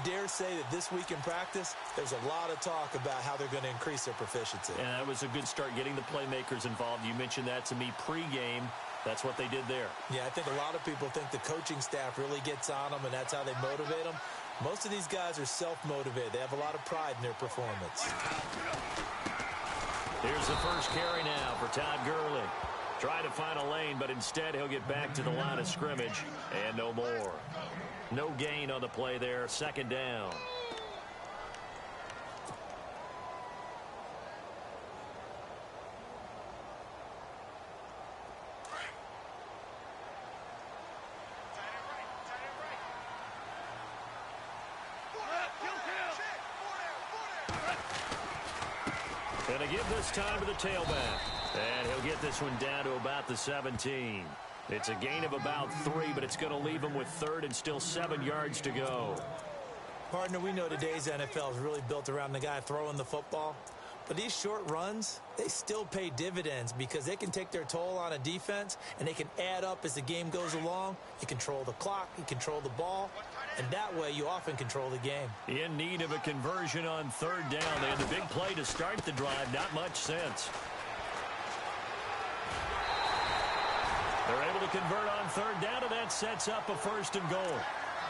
dare say that this week in practice, there's a lot of talk about how they're going to increase their proficiency. And that was a good start getting the playmakers involved. You mentioned that to me pregame. That's what they did there. Yeah, I think a lot of people think the coaching staff really gets on them, and that's how they motivate them. Most of these guys are self-motivated. They have a lot of pride in their performance. Here's the first carry now for Todd Gurley. Try to find a lane, but instead he'll get back to the line of scrimmage, and no more. No gain on the play there. Second down. And a give this time to the tailback. And he'll get this one down to about the 17. It's a gain of about 3, but it's going to leave him with third and still 7 yards to go. Partner, we know today's NFL is really built around the guy throwing the football. But these short runs, they still pay dividends because they can take their toll on a defense, and they can add up as the game goes along. You control the clock, you control the ball, and that way you often control the game. In need of a conversion on third down. They had the big play to start the drive. Not much sense. They're able to convert on third down, and that sets up a first and goal.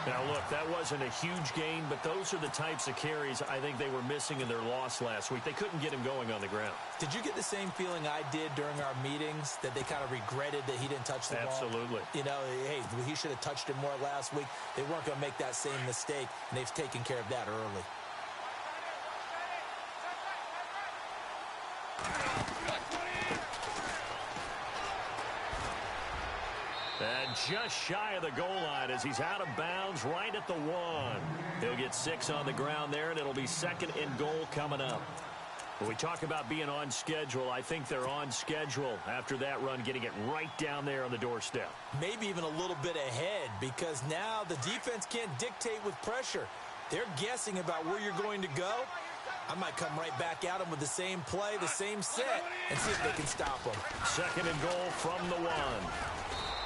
Now, look, that wasn't a huge gain, but those are the types of carries I think they were missing in their loss last week. They couldn't get him going on the ground. Did you get the same feeling I did during our meetings, that they kind of regretted that he didn't touch the ball? Absolutely. You know, hey, he should have touched it more last week. They weren't going to make that same mistake, and they've taken care of that early. And just shy of the goal line as he's out of bounds right at the 1. He'll get 6 on the ground there, and it'll be second and goal coming up. When we talk about being on schedule, I think they're on schedule after that run, getting it right down there on the doorstep. Maybe even a little bit ahead, because now the defense can't dictate with pressure. They're guessing about where you're going to go. I might come right back at them with the same play, the same set, and see if they can stop them. Second and goal from the 1.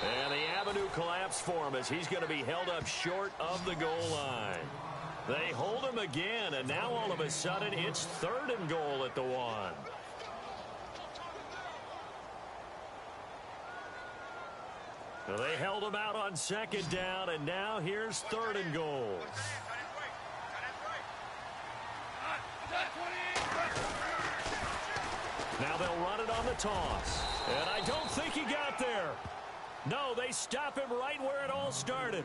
And the avenue collapsed for him as he's going to be held up short of the goal line. They hold him again, and now all of a sudden it's third and goal at the 1. So they held him out on second down, and now here's third and goal. Now they'll run it on the toss. And I don't think he got there. No, they stop him right where it all started.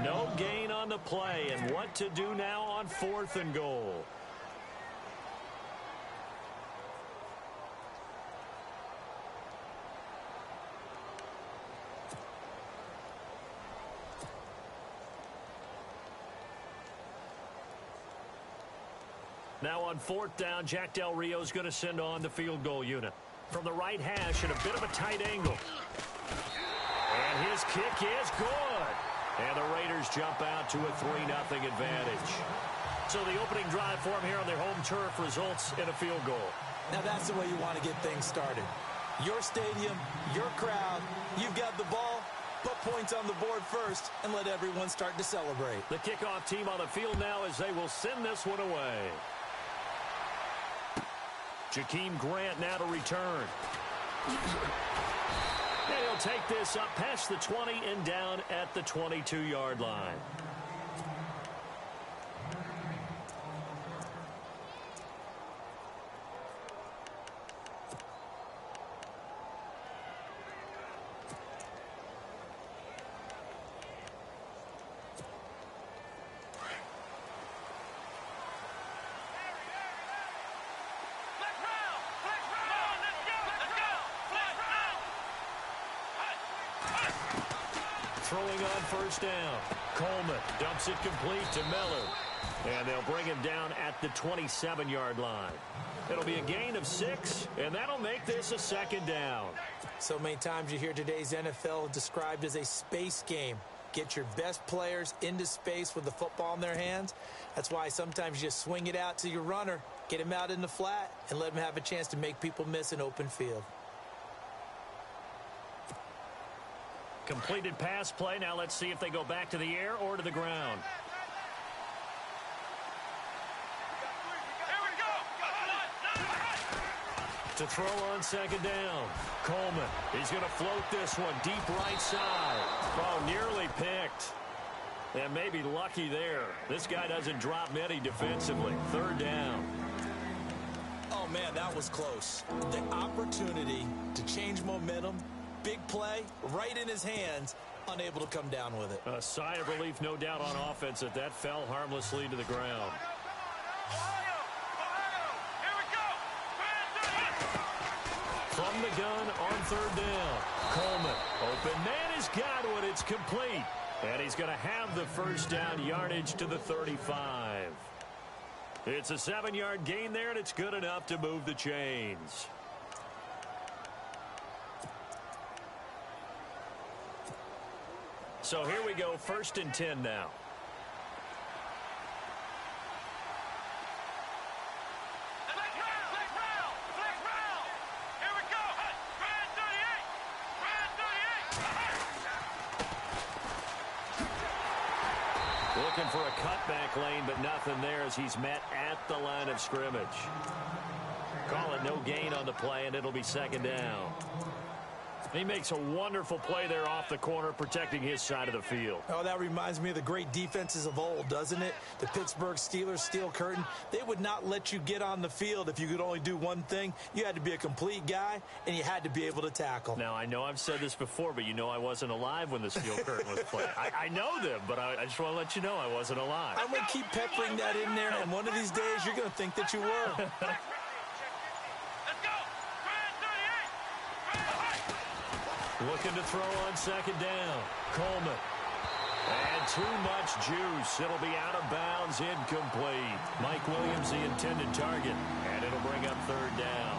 No gain on the play, and what to do now on fourth and goal. Now on fourth down, Jack Del Rio's going to send on the field goal unit. From the right hash at a bit of a tight angle. And his kick is good. And the Raiders jump out to a 3-0 advantage. So the opening drive for them here on their home turf results in a field goal. Now that's the way you want to get things started. Your stadium, your crowd, you've got the ball, put points on the board first, and let everyone start to celebrate. The kickoff team on the field now as they will send this one away. Jakeem Grant now to return. And he'll take this up past the 20 and down at the 22-yard line. Throwing on first down. Coleman dumps it complete to Miller. And they'll bring him down at the 27-yard line. It'll be a gain of 6, and that'll make this a second down. So many times you hear today's NFL described as a space game. Get your best players into space with the football in their hands. That's why sometimes you just swing it out to your runner, get him out in the flat, and let him have a chance to make people miss an open field. Completed pass play. Now let's see if they go back to the air or to the ground. To throw on second down. Coleman. He's going to float this one deep right side. Oh, nearly picked. And maybe lucky there. This guy doesn't drop many defensively. Third down. Oh, man, that was close. The opportunity to change momentum, big play, right in his hands, unable to come down with it. A sigh of relief, no doubt, on offense that fell harmlessly to the ground. From the gun on third down. Coleman. Open man has got one. It's complete. And he's going to have the first down, yardage to the 35. It's a 7-yard gain there, and it's good enough to move the chains. So here we go, 1st and 10 now. Looking for a cutback lane, but nothing there as he's met at the line of scrimmage. Call it no gain on the play, and it'll be second down. He makes a wonderful play there off the corner, protecting his side of the field. Oh, that reminds me of the great defenses of old, doesn't it? The Pittsburgh Steelers, Steel Curtain. They would not let you get on the field if you could only do one thing. You had to be a complete guy, and you had to be able to tackle. Now, I know I've said this before, but you know I wasn't alive when the Steel Curtain was played. I know them, but I just want to let you know I wasn't alive. I'm going to keep peppering that in there, and one of these days you're going to think that you were. Looking to throw on second down. Coleman. And too much juice. It'll be out of bounds, incomplete. Mike Williams, the intended target. And it'll bring up third down.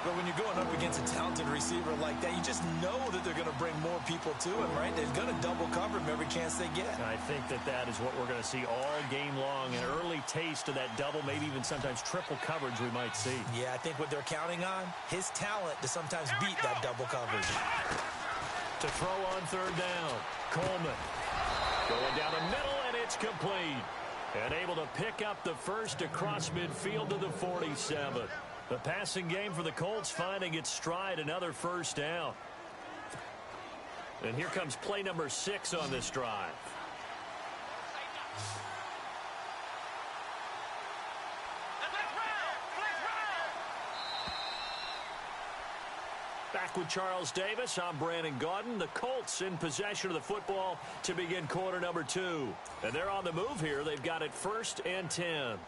But when you're going up against a talented receiver like that, you just know that they're going to bring more people to him, right? They're going to double cover him every chance they get. I think that is what we're going to see all game long. An early taste of that double, maybe even sometimes triple coverage we might see. Yeah, I think what they're counting on, his talent to sometimes beat that double coverage. To throw on third down. Coleman. Going down the middle, and it's complete. And able to pick up the first across midfield to the 47. The passing game for the Colts finding its stride, another first down. And here comes play number 6 on this drive. Back with Charles Davis, I'm Brandon Gaudin. The Colts in possession of the football to begin quarter number 2. And they're on the move here. They've got it 1st and 10.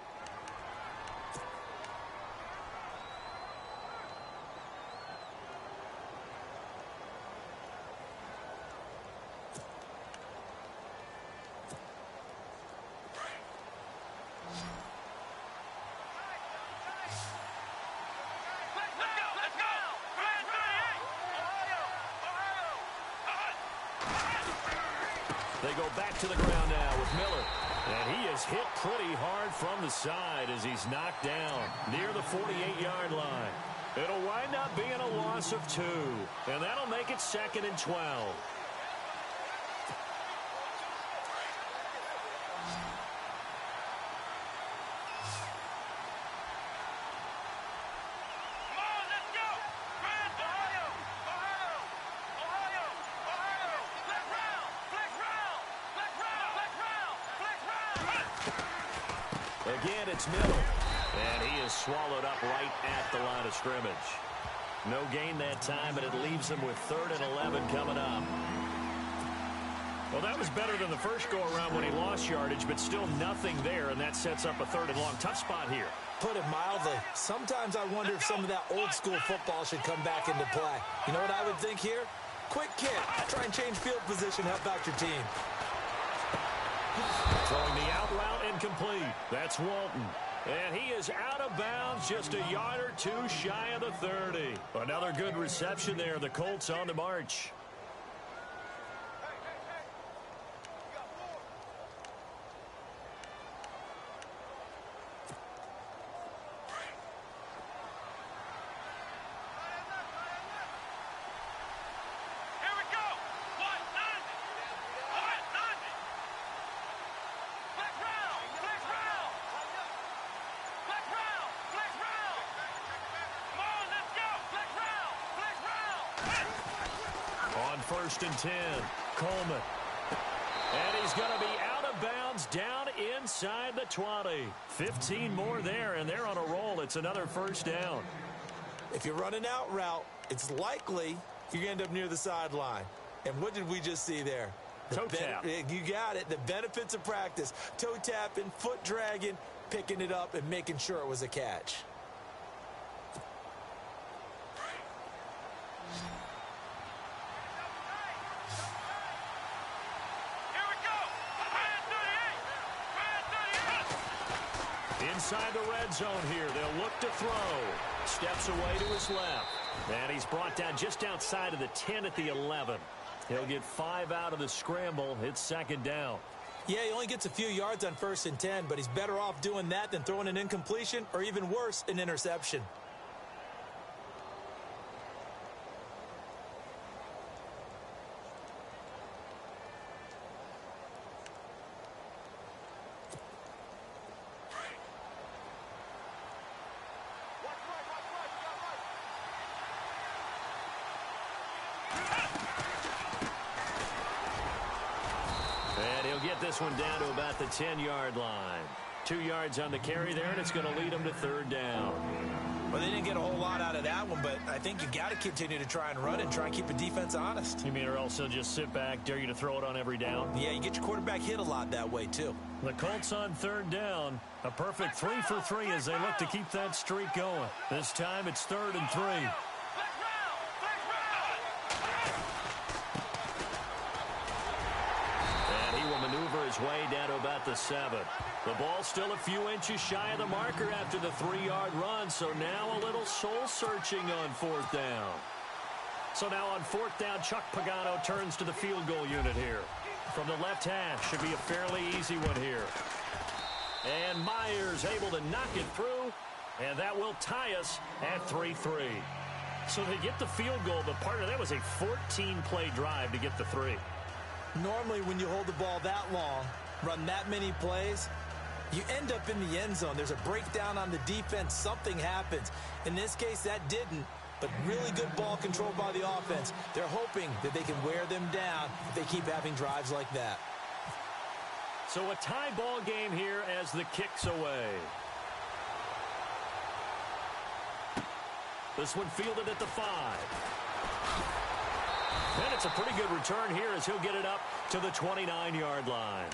They go back to the ground now with Miller. And he is hit pretty hard from the side as he's knocked down near the 48-yard line. It'll wind up being a loss of 2. And that'll make it 2nd and 12. Again, it's Miller. And he is swallowed up right at the line of scrimmage. No gain that time, but it leaves him with 3rd and 11 coming up. Well, that was better than the first go-around when he lost yardage, but still nothing there, and that sets up a 3rd and long. Tough spot here. Put it mildly. Sometimes I wonder if some of that old-school football should come back into play. You know what I would think here? Quick kick. Try and change field position. Help out your team. Throwing the out route incomplete. That's Walton. And he is out of bounds just a yard or 2 shy of the 30. Another good reception there. The Colts on the march. first and 10. Coleman. And he's going to be out of bounds down inside the 20. 15 more there, and they're on a roll. It's another first down. If you're running out route, it's likely you end up near the sideline. And what did we just see there? Toe tap. You got it. The benefits of practice. Toe tapping, foot dragging, picking it up, and making sure it was a catch. Inside the red zone here. They'll look to throw. Steps away to his left. And he's brought down just outside of the 10 at the 11. He'll get 5 out of the scramble. It's second down. Yeah, he only gets a few yards on first and 10, but he's better off doing that than throwing an incompletion or even worse, an interception. Get this one down to about the 10-yard line. 2 yards on the carry there, and it's going to lead them to third down. Well, they didn't get a whole lot out of that one, but I think you got to continue to try and run and try and keep the defense honest. You mean or else they'll just sit back, dare you to throw it on every down? Yeah, you get your quarterback hit a lot that way, too. The Colts on third down. A perfect 3 for 3 as they look to keep that streak going. This time it's 3rd and 3. His way down to about the 7. The ball still a few inches shy of the marker after the 3-yard run, so now a little soul-searching on 4th down. So now on 4th down, Chuck Pagano turns to the field goal unit here. From the left hash, should be a fairly easy one here. And Myers able to knock it through, and that will tie us at 3-3. So they get the field goal, but part of that was a 14-play drive to get the 3. Normally, when you hold the ball that long, run that many plays, you end up in the end zone. There's a breakdown on the defense. Something happens. In this case, that didn't, but really good ball control by the offense. They're hoping that they can wear them down if they keep having drives like that. So a tie ball game here as the kick's away. This one fielded at the 5. And it's a pretty good return here as he'll get it up to the 29-yard line.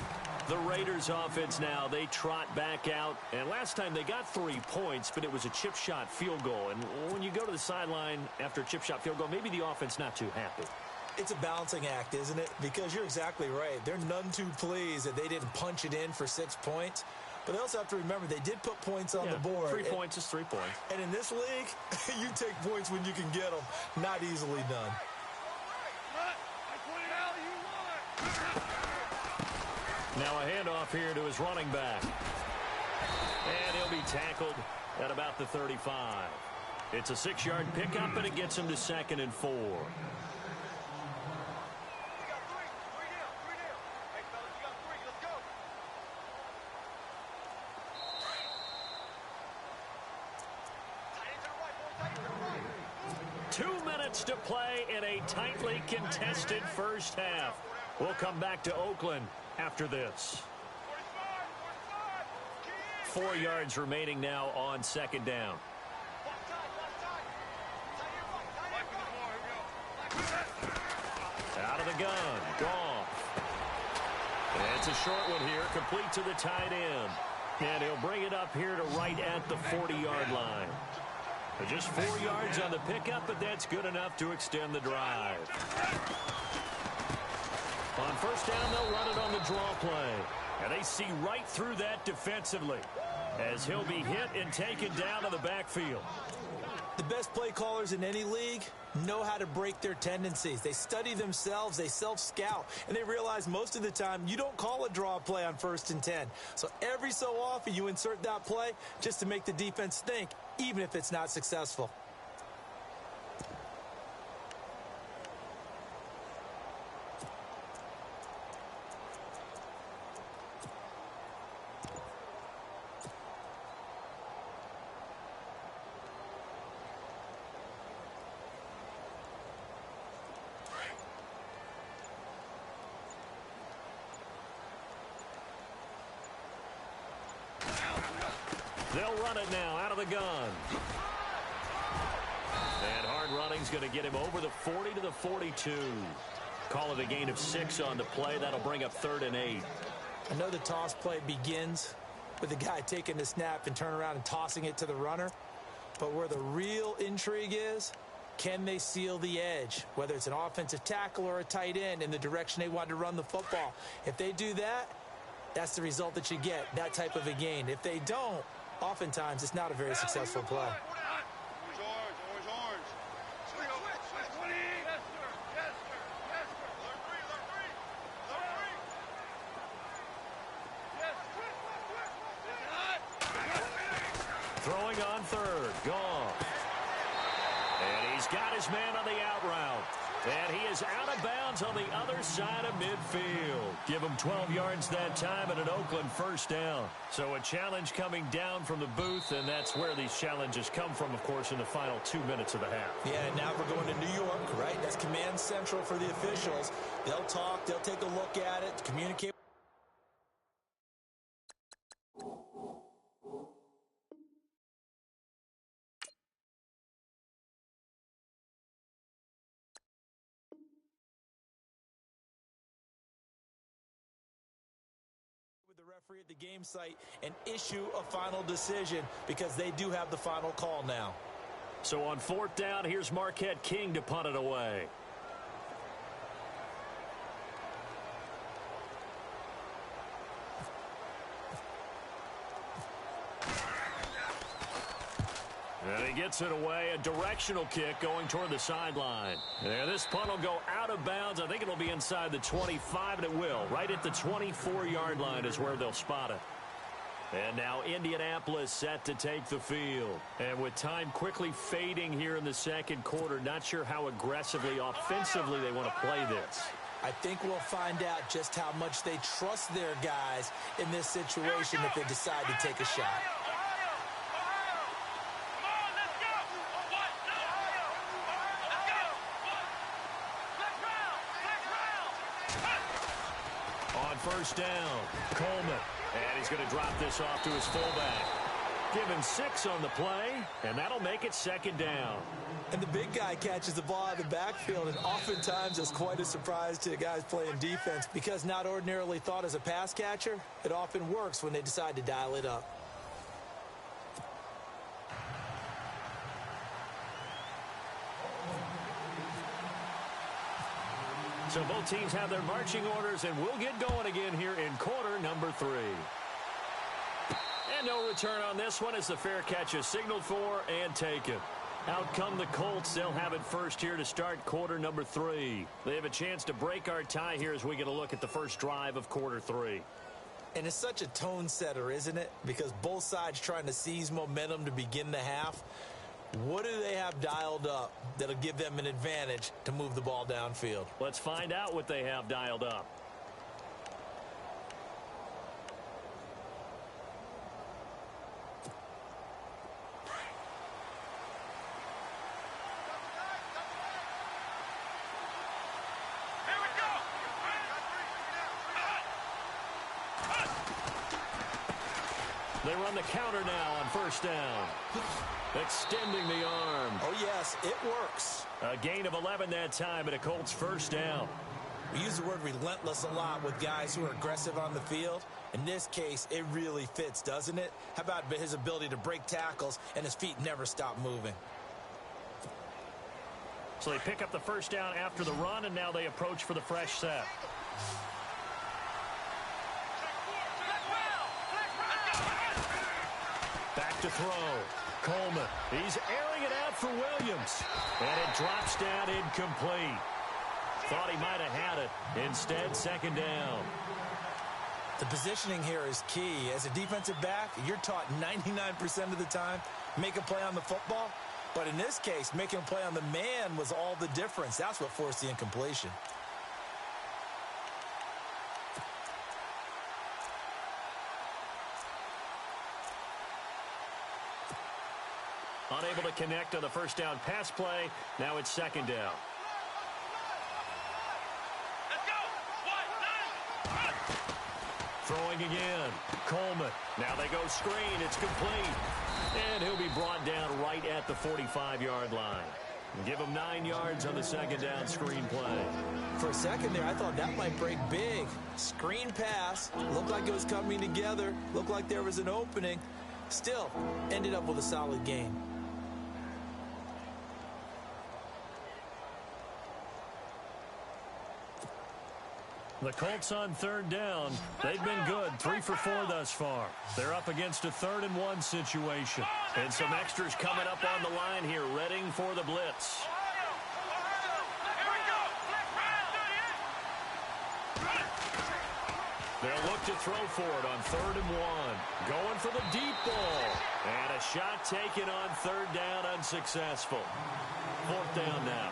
The Raiders offense now, they trot back out. And last time they got 3 points, but it was a chip shot field goal. And when you go to the sideline after a chip shot field goal, maybe the offense not too happy. It's a balancing act, isn't it? Because you're exactly right. They're none too pleased that they didn't punch it in for 6 points. But they also have to remember they did put points on the board. 3 points is 3 points. And in this league, you take points when you can get them. Not easily done. Now a handoff here to his running back. And he'll be tackled at about the 35. It's a 6-yard pickup, and it gets him to 2nd and 4. To play in a tightly contested first half. We'll come back to Oakland after this. 4 yards remaining now on 2nd down. Out of the gun. Goff. And it's a short one here, complete to the tight end. And he'll bring it up here to right at the 40-yard line. Just 4 yards on the pickup, but that's good enough to extend the drive. On first down, they'll run it on the draw play. And they see right through that defensively as he'll be hit and taken down to the backfield. The best play callers in any league know how to break their tendencies. They study themselves, they self-scout, and they realize most of the time you don't call a draw play on 1st and 10. So every so often you insert that play just to make the defense think, even if it's not successful. They'll run it now out of the gun. And hard running's going to get him over the 40 to the 42. Call it a gain of 6 on the play. That'll bring up 3rd and 8. I know the toss play begins with the guy taking the snap and turning around and tossing it to the runner. But where the real intrigue is, can they seal the edge, whether it's an offensive tackle or a tight end, in the direction they want to run the football? If they do that, that's the result that you get, that type of a gain. If they don't, oftentimes it's not a very successful play. Throwing on 3rd, gone. And he's got his man on the out route. And he is out of bounds on the other side of midfield. Give him 12 yards that time and an Oakland 1st down. So a challenge coming down from the booth, and that's where these challenges come from, of course, in the final 2 minutes of the half. Yeah, and now we're going to New York, right? That's command central for the officials. They'll talk, they'll take a look at it, communicate. The referee at the game site and issue a final decision, because they do have the final call now. So on 4th down, here's Marquette King to punt it away. And he gets it away, a directional kick going toward the sideline. And this punt will go out of bounds. I think it'll be inside the 25, and it will. Right at the 24-yard line is where they'll spot it. And now Indianapolis set to take the field. And with time quickly fading here in the 2nd quarter, not sure how aggressively, offensively they want to play this. I think we'll find out just how much they trust their guys in this situation if they decide to take a shot. On 1st down, Coleman. And he's going to drop this off to his fullback. Given 6 on the play, and that'll make it 2nd down. And the big guy catches the ball out of the backfield, and oftentimes it's quite a surprise to the guys playing defense, because not ordinarily thought as a pass catcher, it often works when they decide to dial it up. So both teams have their marching orders, and we'll get going again here in quarter number 3. And no return on this one as the fair catch is signaled for and taken. Out come the Colts. They'll have it first here to start quarter number 3. They have a chance to break our tie here as we get a look at the first drive of quarter 3. And it's such a tone setter, isn't it? Because both sides trying to seize momentum to begin the half. What do they have dialed up that'll give them an advantage to move the ball downfield? Let's find out what they have dialed up. They run the counter now on 1st down. Extending the arm. Oh, yes, it works. A gain of 11 that time and a Colts 1st down. We use the word relentless a lot with guys who are aggressive on the field. In this case, it really fits, doesn't it? How about his ability to break tackles and his feet never stop moving? So they pick up the 1st down after the run, and now they approach for the fresh set. Back to throw. Coleman. He's airing it out for Williams. And it drops down incomplete. Thought he might have had it. Instead, 2nd down. The positioning here is key. As a defensive back, you're taught 99% of the time, make a play on the football. But in this case, making a play on the man was all the difference. That's what forced the incompletion. Unable to connect on the 1st down pass play. Now it's 2nd down. Throwing throwing again. Coleman. Now they go screen. It's complete. And he'll be brought down right at the 45-yard line. Give him 9 yards on the second down screen play. For a second there, I thought that might break big. Screen pass. Looked like it was coming together. Looked like there was an opening. Still, ended up with a solid game. The Colts on third down. They've been good, 3 for 4 thus far. They're up against a 3rd and 1 situation. And some extras coming up on the line here, readying for the blitz. They'll look to throw for it on 3rd and 1. Going for the deep ball. And a shot taken on 3rd down, unsuccessful. 4th down now.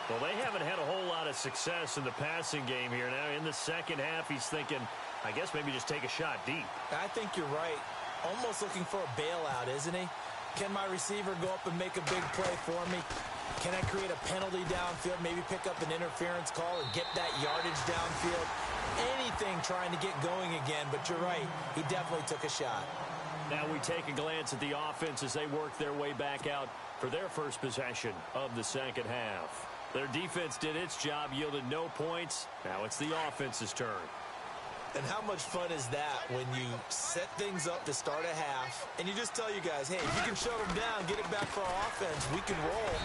Well, they haven't had a whole lot of success in the passing game here. Now, in the second half, he's thinking, I guess maybe just take a shot deep. I think you're right. Almost looking for a bailout, isn't he? Can my receiver go up and make a big play for me? Can I create a penalty downfield, maybe pick up an interference call and get that yardage downfield? Anything trying to get going again, but you're right. He definitely took a shot. Now we take a glance at the offense as they work their way back out for their first possession of the second half. Their defense did its job, yielded no points. Now it's the offense's turn. And how much fun is that when you set things up to start a half, and you just tell you guys, hey, if you can shut them down, get it back for our offense, we can roll.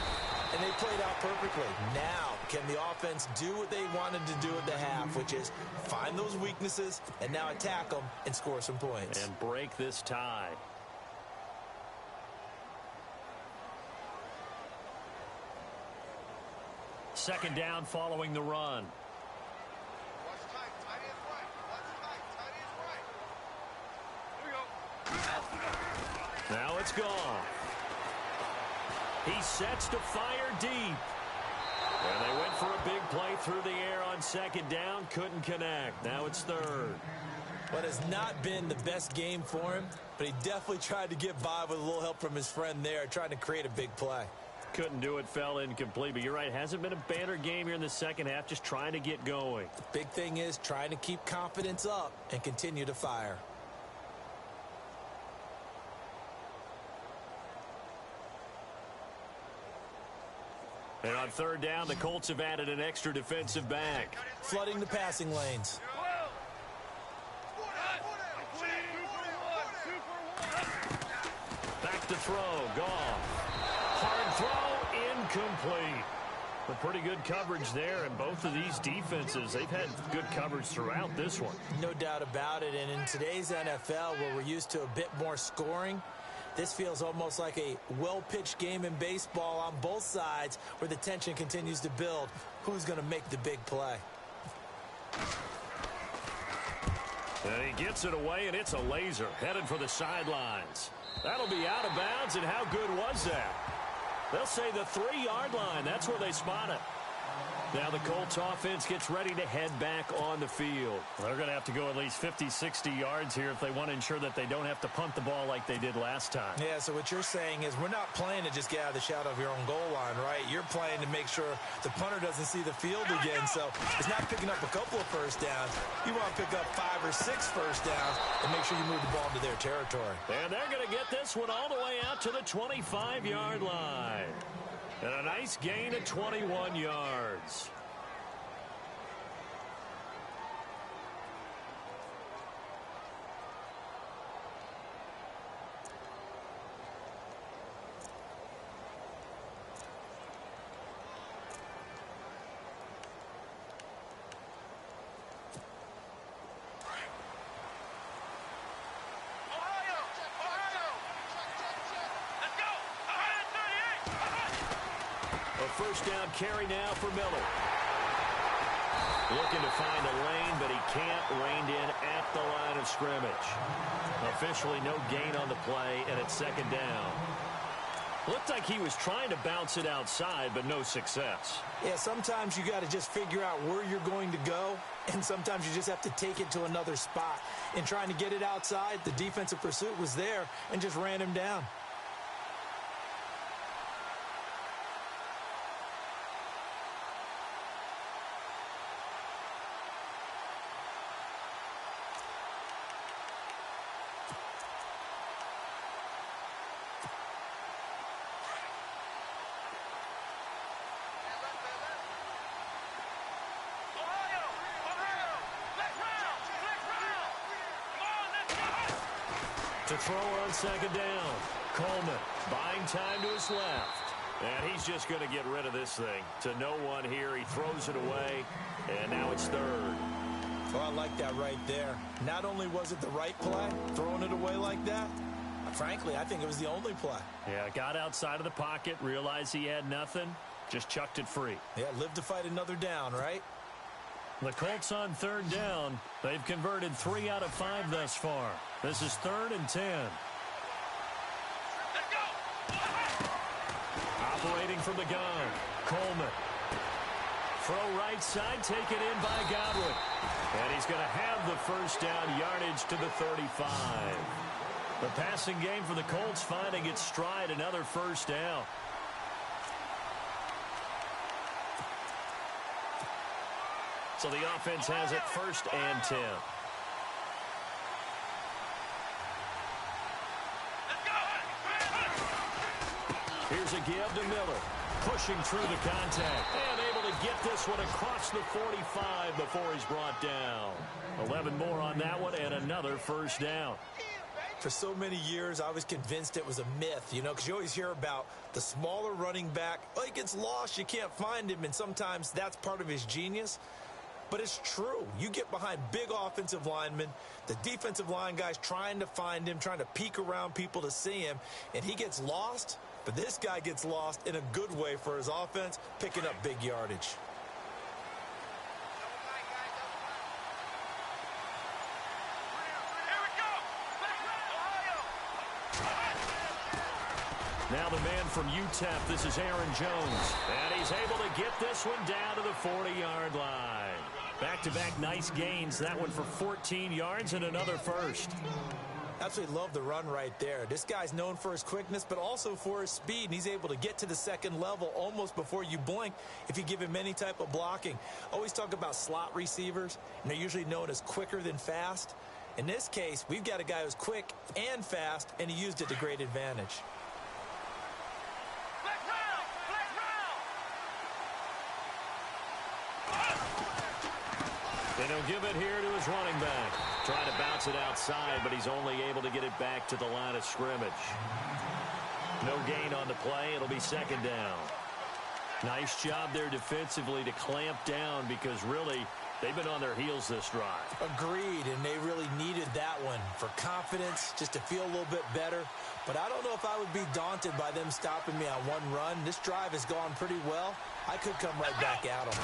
And they played out perfectly. Now, can the offense do what they wanted to do at the half, which is find those weaknesses and now attack them and score some points. And break this tie. Second down following the run. Now it's gone. He sets to fire deep. And they went for a big play through the air on second down. Couldn't connect. Now it's third. What has not been the best game for him, but he definitely tried to get by with a little help from his friend there, trying to create a big play. Couldn't do it, fell incomplete. But you're right, hasn't been a banner game here in the second half, just trying to get going. The big thing is trying to keep confidence up and continue to fire. And on third down, the Colts have added an extra defensive back. Flooding the passing lanes. Back to throw, Goff. Hard throw, incomplete. But pretty good coverage there, and both of these defenses, they've had good coverage throughout this one. No doubt about it, and in today's NFL, where we're used to a bit more scoring, this feels almost like a well-pitched game in baseball on both sides where the tension continues to build. Who's going to make the big play? And he gets it away, and it's a laser headed for the sidelines. That'll be out of bounds, and how good was that? They'll say the 3-yard line. That's where they spot it. Now the Colts offense gets ready to head back on the field. They're going to have to go at least 50, 60 yards here if they want to ensure that they don't have to punt the ball like they did last time. Yeah, so what you're saying is we're not playing to just get out of the shadow of your own goal line, right? You're playing to make sure the punter doesn't see the field again. So it's not picking up a couple of first downs. You want to pick up 5 or 6 first downs and make sure you move the ball into their territory. And they're going to get this one all the way out to the 25-yard line. And a nice gain of 21 yards. First down carry now for Miller. Looking to find a lane, but he can't. Reined in at the line of scrimmage. Officially no gain on the play, and it's second down. Looked like he was trying to bounce it outside, but no success. Yeah, sometimes you got to just figure out where you're going to go, and sometimes you just have to take it to another spot. In trying to get it outside, the defensive pursuit was there and just ran him down. To throw on second down. Coleman buying time to his left. And he's just going to get rid of this thing. To no one here. He throws it away. And now it's third. Well, I like that right there. Not only was it the right play, throwing it away like that, frankly, I think it was the only play. Yeah, got outside of the pocket, realized he had nothing, just chucked it free. Yeah, live to fight another down, right? The Colts on third down. They've converted 3 out of 5 thus far. This is 3rd and 10. Let's go! Operating from the gun, Coleman. Throw right side, taken in by Godwin. And he's going to have the first down, yardage to the 35. The passing game for the Colts finding its stride, another first down. So the offense has it 1st and 10. Here's a give to Miller. Pushing through the contact. And able to get this one across the 45 before he's brought down. 11 more on that one and another first down. For so many years, I was convinced it was a myth, you know, because you always hear about the smaller running back. Oh, he gets lost, you can't find him, and sometimes that's part of his genius. But it's true. You get behind big offensive linemen, the defensive line guys trying to find him, trying to peek around people to see him, and he gets lost. But this guy gets lost in a good way for his offense, picking up big yardage. Now the man from UTEP, this is Aaron Jones. And he's able to get this one down to the 40-yard line. Back-to-back nice gains. That one for 14 yards and another first. Absolutely love the run right there. This guy's known for his quickness, but also for his speed. And he's able to get to the second level almost before you blink if you give him any type of blocking. Always talk about slot receivers, and they're usually known as quicker than fast. In this case, we've got a guy who's quick and fast, and he used it to great advantage. And he'll give it here to his running back. Trying to bounce it outside, but he's only able to get it back to the line of scrimmage. No gain on the play. It'll be second down. Nice job there defensively to clamp down because really they've been on their heels this drive. Agreed, and they really needed that one for confidence, just to feel a little bit better. But I don't know if I would be daunted by them stopping me on one run. This drive has gone pretty well. I could come right back at them.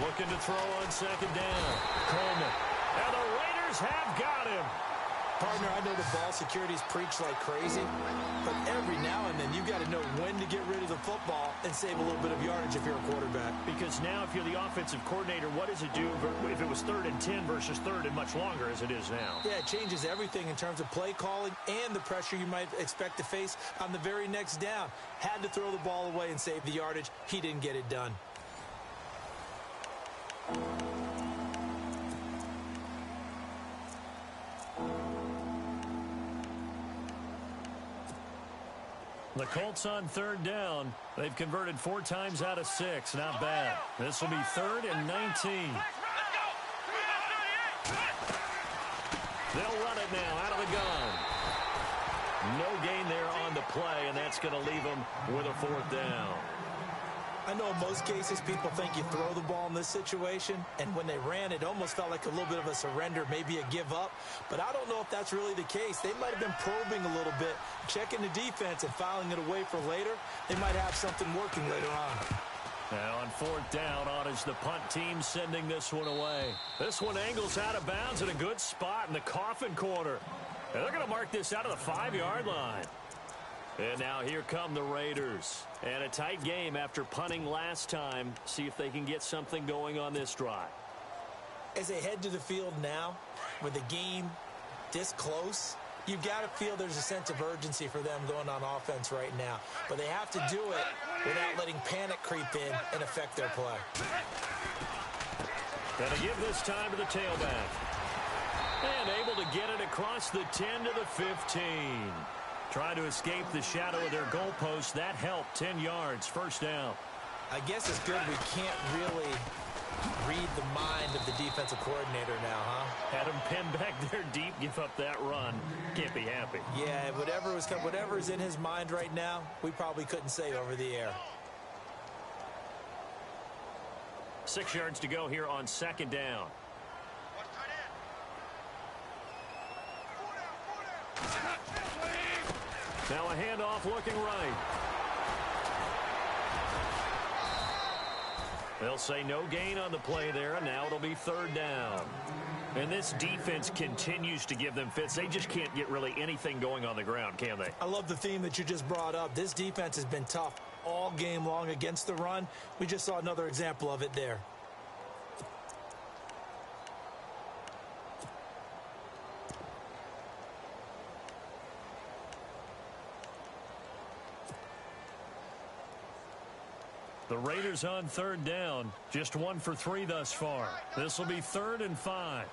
Looking to throw on second down. Coleman. And the Raiders have got him. Partner, I know the ball security's preached like crazy, but every now and then you've got to know when to get rid of the football and save a little bit of yardage if you're a quarterback. Because now if you're the offensive coordinator, what does it do if it was 3rd and 10 versus 3rd and much longer as it is now? Yeah, it changes everything in terms of play calling and the pressure you might expect to face on the very next down. Had to throw the ball away and save the yardage. He didn't get it done. The Colts on third down. They've converted 4 times out of 6. Not bad. This will be 3rd and 19. They'll run it now out of the gun. No gain there on the play, and that's going to leave them with a 4th down. I know in most cases people think you throw the ball in this situation, and when they ran, it almost felt like a little bit of a surrender, maybe a give up. But I don't know if that's really the case. They might have been probing a little bit, checking the defense and filing it away for later. They might have something working later on. Now on 4th down, on is the punt team sending this one away. This one angles out of bounds in a good spot in the coffin corner. And they're going to mark this out of the 5-yard line. And now here come the Raiders. And a tight game after punting last time. See if they can get something going on this drive. As they head to the field now, with the game this close, you've got to feel there's a sense of urgency for them going on offense right now. But they have to do it without letting panic creep in and affect their play. Gonna give this time to the tailback. And able to get it across the 10 to the 15. Trying to escape the shadow of their goalpost. That helped. 10 yards. First down. I guess it's good we can't really Read the mind of the defensive coordinator now, huh? Had him pinned back there deep, give up that run. Can't be happy. Yeah, whatever's in his mind right now, we probably couldn't say over the air. 6 yards to go here on second down. Now a handoff looking right. They'll say no gain on the play there, and now it'll be third down. And this defense continues to give them fits. They just can't get really anything going on the ground, can they? I love the theme that you just brought up. This defense has been tough all game long against the run. We just saw another example of it there. The Raiders on third down. Just 1 for 3 thus far. This will be 3rd and 5.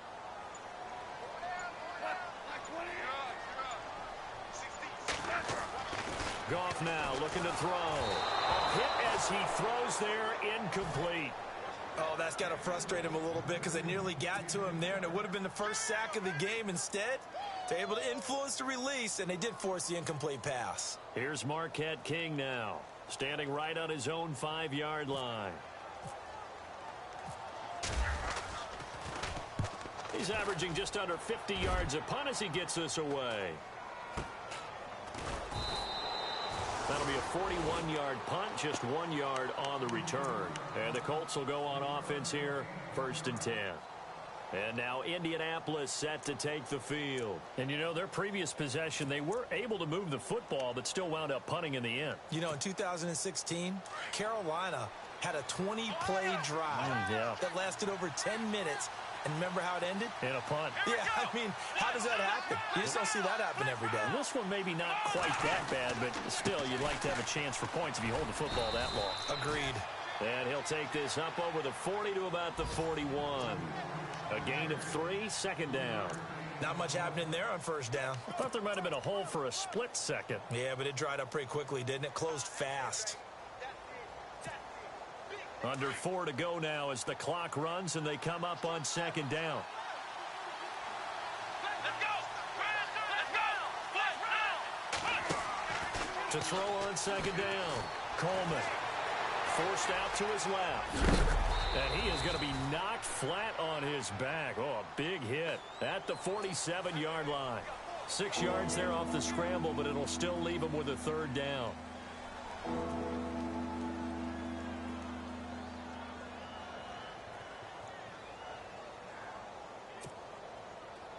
Goff now looking to throw. A hit as he throws there, incomplete. Oh, that's got to frustrate him a little bit because they nearly got to him there, and it would have been the first sack of the game. Instead, they're able to influence the release, and they did force the incomplete pass. Here's Marquette King now, standing right on his own 5-yard line. He's averaging just under 50 yards a punt as he gets this away. That'll be a 41-yard punt, just 1 yard on the return. And the Colts will go on offense here, 1st and 10. And now Indianapolis set to take the field. And, you know, their previous possession, they were able to move the football, but still wound up punting in the end. You know, in 2016, Carolina had a 20-play drive that lasted over 10 minutes. And remember how it ended? In a punt. Yeah, I mean, how does that happen? You just don't see that happen every day. This one maybe not quite that bad, but still, you'd like to have a chance for points if you hold the football that long. Agreed. And he'll take this up over the 40 to about the 41. A gain of 3, 2nd down. Not much happening there on 1st down. I thought there might have been a hole for a split second. Yeah, but it dried up pretty quickly, didn't it? Closed fast. Under 4 to go now as the clock runs and they come up on 2nd down. To throw on 2nd down. Coleman forced out to his left. And he is going to be knocked flat on his back. Oh, a big hit at the 47-yard line. 6 yards there off the scramble, but it'll still leave him with a 3rd down.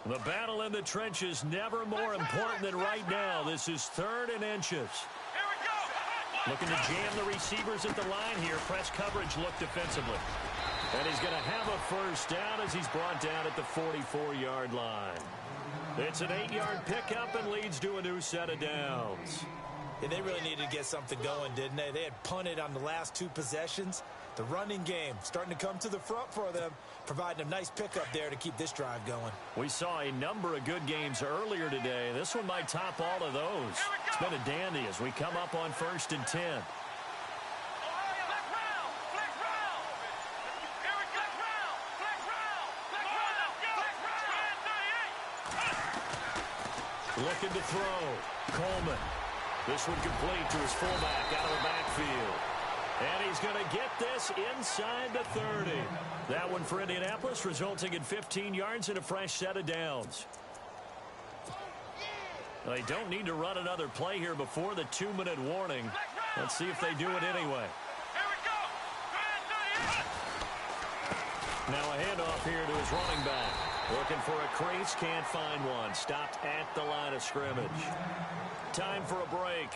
The battle in the trenches never more important than right now. This is 3rd and inches. Looking to jam the receivers at the line here. Press coverage look defensively. And he's going to have a 1st down as he's brought down at the 44-yard line. It's an 8-yard pickup and leads to a new set of downs. Yeah, they really needed to get something going, didn't they? They had punted on the last 2 possessions. The running game starting to come to the front for them, providing a nice pickup there to keep this drive going. We saw a number of good games earlier today. This one might top all of those. It's been a dandy as we come up on 1st and 10. Looking to throw. Coleman. This one complete to his fullback out of the backfield. And he's going to get this inside the 30. That one for Indianapolis, resulting in 15 yards and a fresh set of downs. They don't need to run another play here before the 2-minute warning. Let's see if they do it anyway. Now a handoff here to his running back. Looking for a crease, can't find one. Stopped at the line of scrimmage. Time for a break.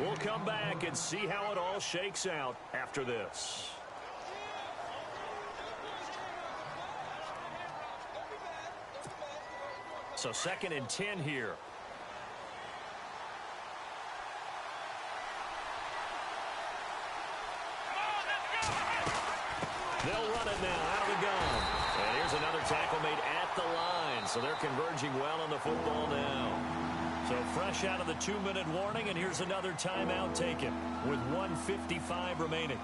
We'll come back and see how it all shakes out after this. So 2nd and 10 here. They'll run it now out of the gun. And here's another tackle made at the line. So they're converging well on the football now. So fresh out of the 2-minute warning, and here's another timeout taken with 1:55 remaining.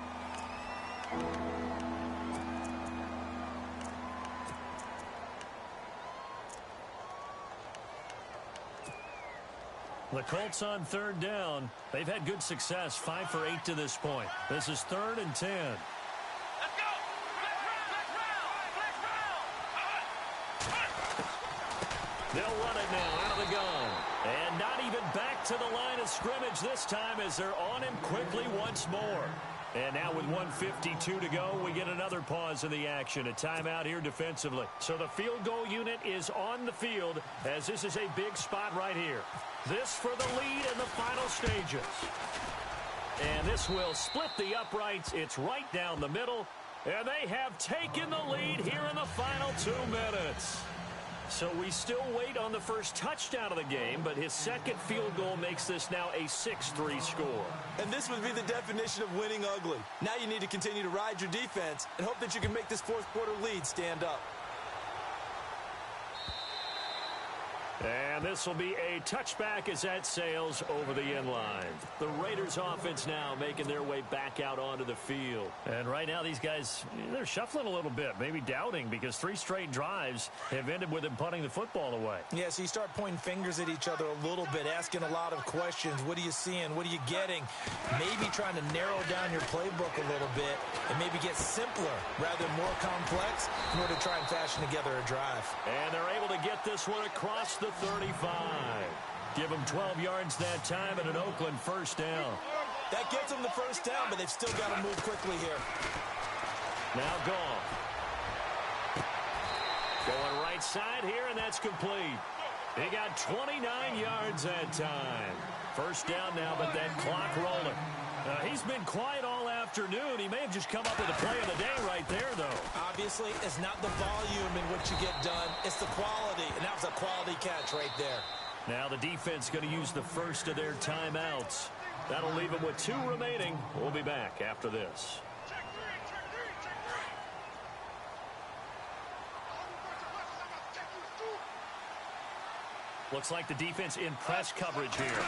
The Colts on third down. They've had good success, 5 for 8 to this point. This is 3rd and 10. Let's go! They'll run it now out of the gun. And not even back to the line of scrimmage this time as they're on him quickly once more. And now with 1:52 to go, we get another pause in the action. A timeout here defensively. So the field goal unit is on the field as this is a big spot right here. This for the lead in the final stages. And this will split the uprights. It's right down the middle. And they have taken the lead here in the final 2 minutes. So we still wait on the first touchdown of the game, but his second field goal makes this now a 6-3 score. And this would be the definition of winning ugly. Now you need to continue to ride your defense and hope that you can make this fourth quarter lead stand up. And this will be a touchback as that sails over the end line. The Raiders offense now making their way back out onto the field. And right now these guys, they're shuffling a little bit, maybe doubting because 3 straight drives have ended with them punting the football away. Yeah, so you start pointing fingers at each other a little bit, asking a lot of questions. What are you seeing? What are you getting? Maybe trying to narrow down your playbook a little bit and maybe get simpler rather than more complex in order to try and fashion together a drive. And they're able to get this one across the 35. Give them 12 yards that time and an Oakland first down. That gets them the first down, but they've still got to move quickly here. Now gone. Going right side here, and that's complete. He got 29 yards that time. First down now, but that clock rolling. He's been quiet all afternoon. He may have just come up with a play of the day right there, though. Obviously, it's not the volume in which you get done. It's the quality, and that was a quality catch right there. Now the defense going to use the first of their timeouts. That'll leave them with 2 remaining. We'll be back after this. Looks like the defense in press coverage here.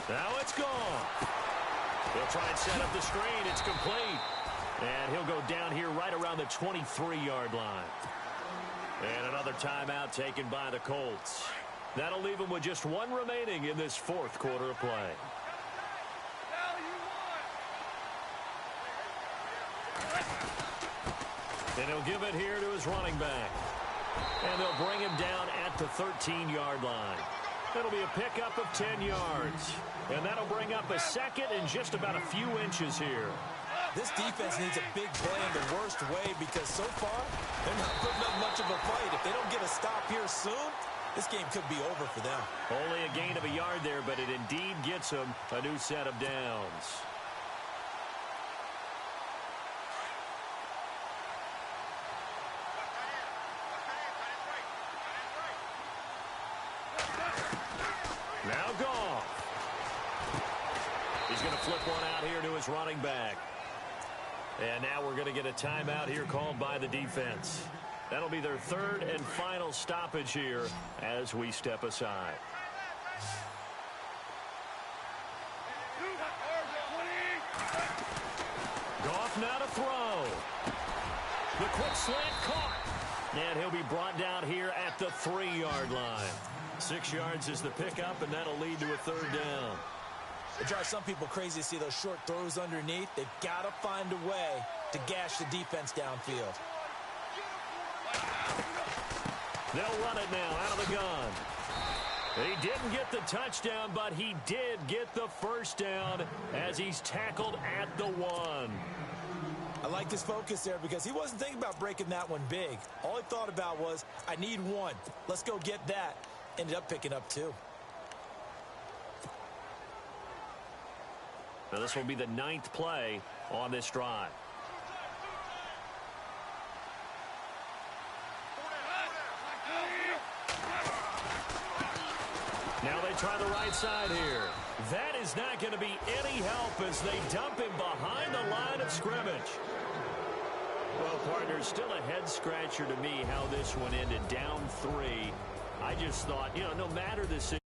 Now it's gone. He'll try and set up the screen. It's complete. And he'll go down here right around the 23-yard line. And another timeout taken by the Colts. That'll leave them with just 1 remaining in this fourth quarter of play. And he'll give it here to his running back. And they'll bring him down at the 13-yard line. That'll be a pickup of 10 yards. And that'll bring up a second and just about a few inches here. This defense needs a big play in the worst way because so far, they're not putting up much of a fight. If they don't get a stop here soon, this game could be over for them. Only a gain of a yard there, but it indeed gets them a new set of downs. Now gone. He's going to flip one out here to his running back. And now we're going to get a timeout here called by the defense. That'll be their 3rd and final stoppage here as we step aside. Goff now to throw. The quick slant caught. And he'll be brought down here at the 3-yard line. 6 yards is the pickup, and that'll lead to a 3rd down. It drives some people crazy to see those short throws underneath. They've got to find a way to gash the defense downfield. They'll run it now out of the gun. He didn't get the touchdown, but he did get the first down as he's tackled at the 1. I like his focus there because he wasn't thinking about breaking that one big. All he thought about was, I need 1. Let's go get that. Ended up picking up 2. Now this will be the 9th play on this drive. Now they try the right side here. That is not going to be any help as they dump him behind the line of scrimmage. Well, partner, still a head-scratcher to me how this one ended down 3. I just thought, no matter the situation,